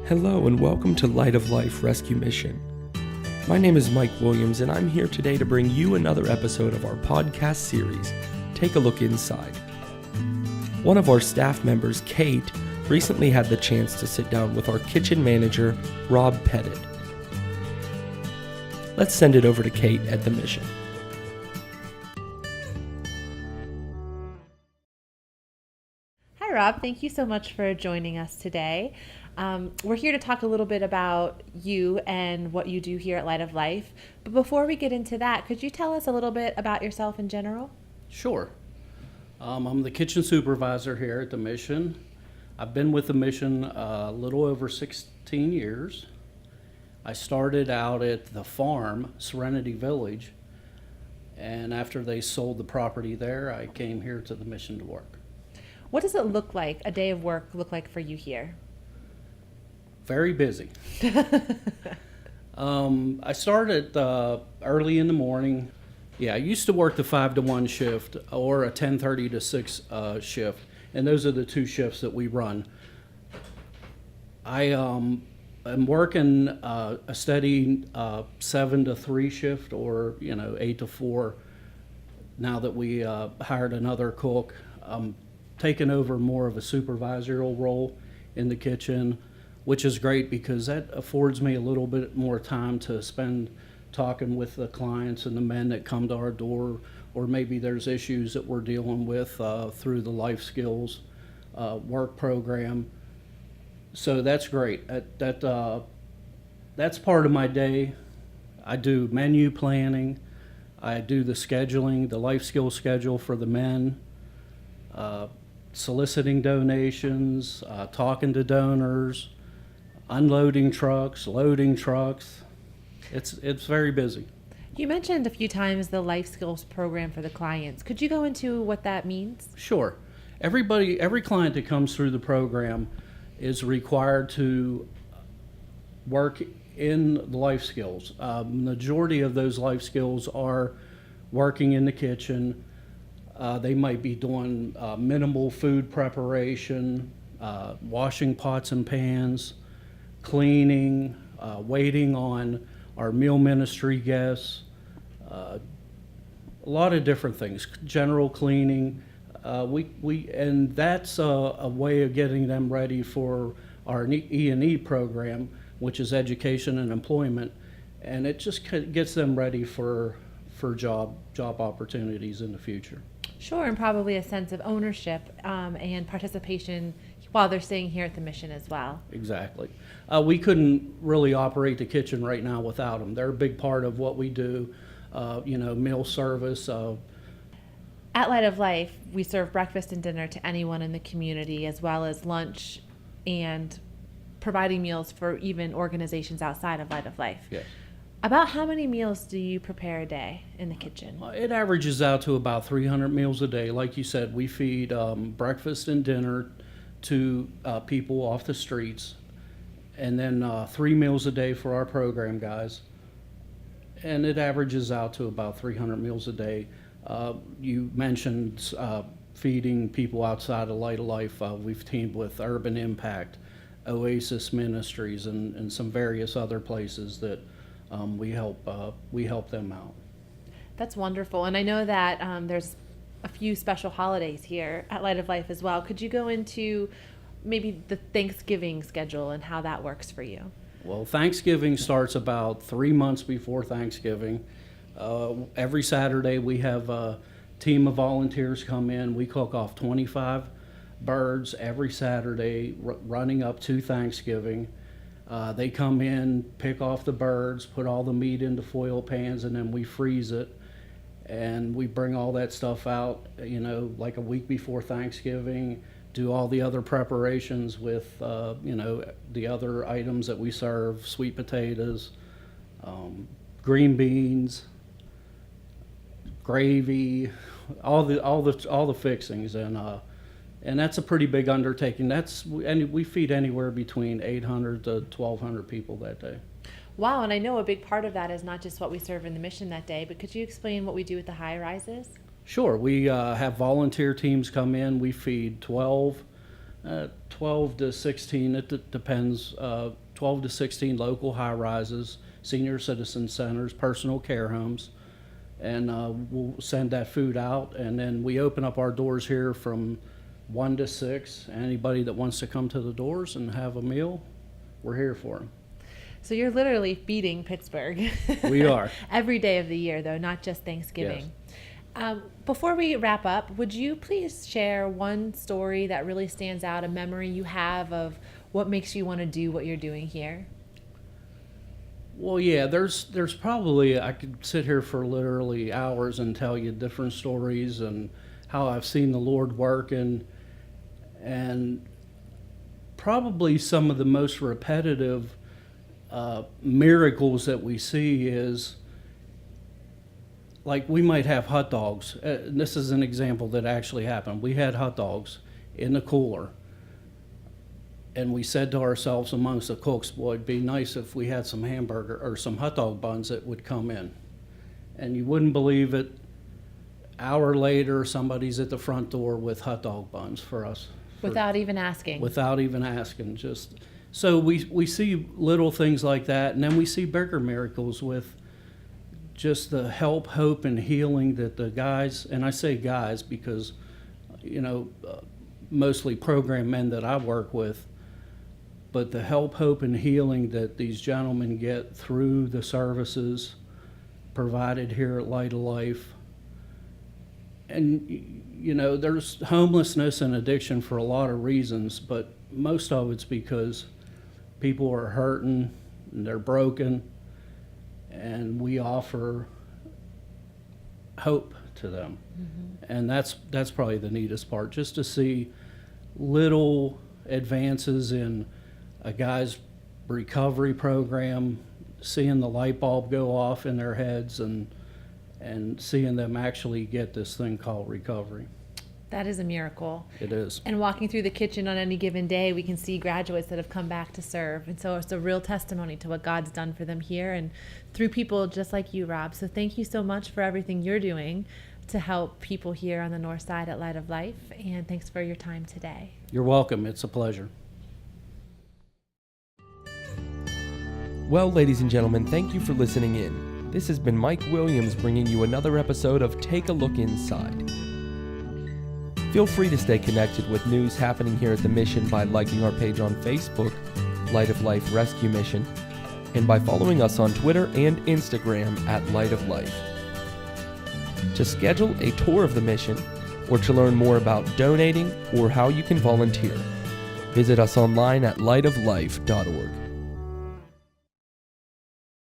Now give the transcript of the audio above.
Hello and welcome to Light of Life Rescue Mission. My name is Mike Williams and I'm here today to bring you another episode of our podcast series, Take a Look Inside. One of our staff members, Kate, recently had the chance to sit down with our kitchen manager, Rob Pettit. Let's send it over to Kate at the mission. Hi, Rob. Thank you so much for joining us today. We're here to talk a little bit about you and what you do here at Light of Life. But before we get into that, could you tell us a little bit about yourself in general? Sure. I'm the kitchen supervisor here at the mission. I've been with the mission a little over 16 years. I started out at the farm, Serenity Village, and after they sold the property there, I came here to the mission to work. What does it look like, a day of work look like for you here? Very busy. I started early in the morning. Yeah, I used to work the 5 to 1 shift or a 10:30 to 6 shift, and those are the two shifts that we run. I am working a steady 7 to 3 shift, or 8 to 4. Now that we hired another cook, I'm taking over more of a supervisorial role in the kitchen, which is great because that affords me a little bit more time to spend talking with the clients and the men that come to our door, or maybe there's issues that we're dealing with through the life skills work program. So that's great. That's part of my day. I do menu planning. I do the scheduling, the life skills schedule for the men, soliciting donations, talking to donors, unloading trucks, loading trucks. It's very busy. You mentioned a few times the life skills program for the clients. Could you go into what that means? Sure. Every client that comes through the program is required to work in the life skills. Majority of those life skills are working in the kitchen. They might be doing minimal food preparation, washing pots and pans, cleaning, waiting on our meal ministry guests, a lot of different things, general cleaning. And that's a way of getting them ready for our E&E program, which is education and employment, and it just gets them ready for job opportunities in the future. Sure, and probably a sense of ownership and participation while they're staying here at the mission as well. Exactly. We couldn't really operate the kitchen right now without them. They're a big part of what we do, meal service. At Light of Life, we serve breakfast and dinner to anyone in the community, as well as lunch and providing meals for even organizations outside of Light of Life. Yes. About how many meals do you prepare a day in the kitchen? It averages out to about 300 meals a day. Like you said, we feed breakfast and dinner to people off the streets, and then 3 meals a day for our program guys. And it averages out to about 300 meals a day. You mentioned feeding people outside of Light of Life. We've teamed with Urban Impact, Oasis Ministries, and some various other places that we help them out. That's wonderful. And I know that there's a few special holidays here at Light of Life as well. Could you go into maybe the Thanksgiving schedule and how that works for you? Well, Thanksgiving starts about 3 months before Thanksgiving. Every Saturday we have a team of volunteers come in. We cook off 25 birds every Saturday running up to Thanksgiving. They come in, pick off the birds, put all the meat into foil pans, and then we freeze it. And we bring all that stuff out, like a week before Thanksgiving, do all the other preparations with, the other items that we serve, sweet potatoes, green beans, gravy, all the fixings, and that's a pretty big undertaking. And we feed anywhere between 800 to 1,200 people that day. Wow, and I know a big part of that is not just what we serve in the mission that day, but could you explain what we do with the high rises? Sure. We have volunteer teams come in. We feed 12 12 to 16, it depends, 12 to 16 local high-rises, senior citizen centers, personal care homes, and we'll send that food out, and then we open up our doors here from 1 to 6. Anybody that wants to come to the doors and have a meal, we're here for them. So you're literally feeding Pittsburgh. We are. Every day of the year, though, not just Thanksgiving. Yes. Before we wrap up, would you please share one story that really stands out, a memory you have of what makes you want to do what you're doing here? Well, yeah, there's probably, I could sit here for literally hours and tell you different stories and how I've seen the Lord work, and probably some of the most repetitive miracles that we see is, like, we might have hot dogs. This is an example that actually happened. We had hot dogs in the cooler, and we said to ourselves amongst the cooks, boy, it'd be nice if we had some hamburger or some hot dog buns that would come in. And you wouldn't believe it, hour later, somebody's at the front door with hot dog buns for us. Without even asking. Without even asking. Just so we see little things like that, and then we see bigger miracles with just the help, hope, and healing that the guys, and I say guys because, mostly program men that I work with, but the help, hope, and healing that these gentlemen get through the services provided here at Light of Life. And, there's homelessness and addiction for a lot of reasons, but most of it's because people are hurting and they're broken, and we offer hope to them. Mm-hmm. And that's probably the neatest part, just to see little advances in a guy's recovery program, seeing the light bulb go off in their heads, and seeing them actually get this thing called recovery. That is a miracle. It is. And walking through the kitchen on any given day, we can see graduates that have come back to serve. And so it's a real testimony to what God's done for them here and through people just like you, Rob. So thank you so much for everything you're doing to help people here on the north side at Light of Life. And thanks for your time today. You're welcome. It's a pleasure. Well, ladies and gentlemen, thank you for listening in. This has been Mike Williams bringing you another episode of Take a Look Inside. Feel free to stay connected with news happening here at the Mission by liking our page on Facebook, Light of Life Rescue Mission, and by following us on Twitter and Instagram at Light of Life. To schedule a tour of the mission, or to learn more about donating or how you can volunteer, visit us online at lightoflife.org.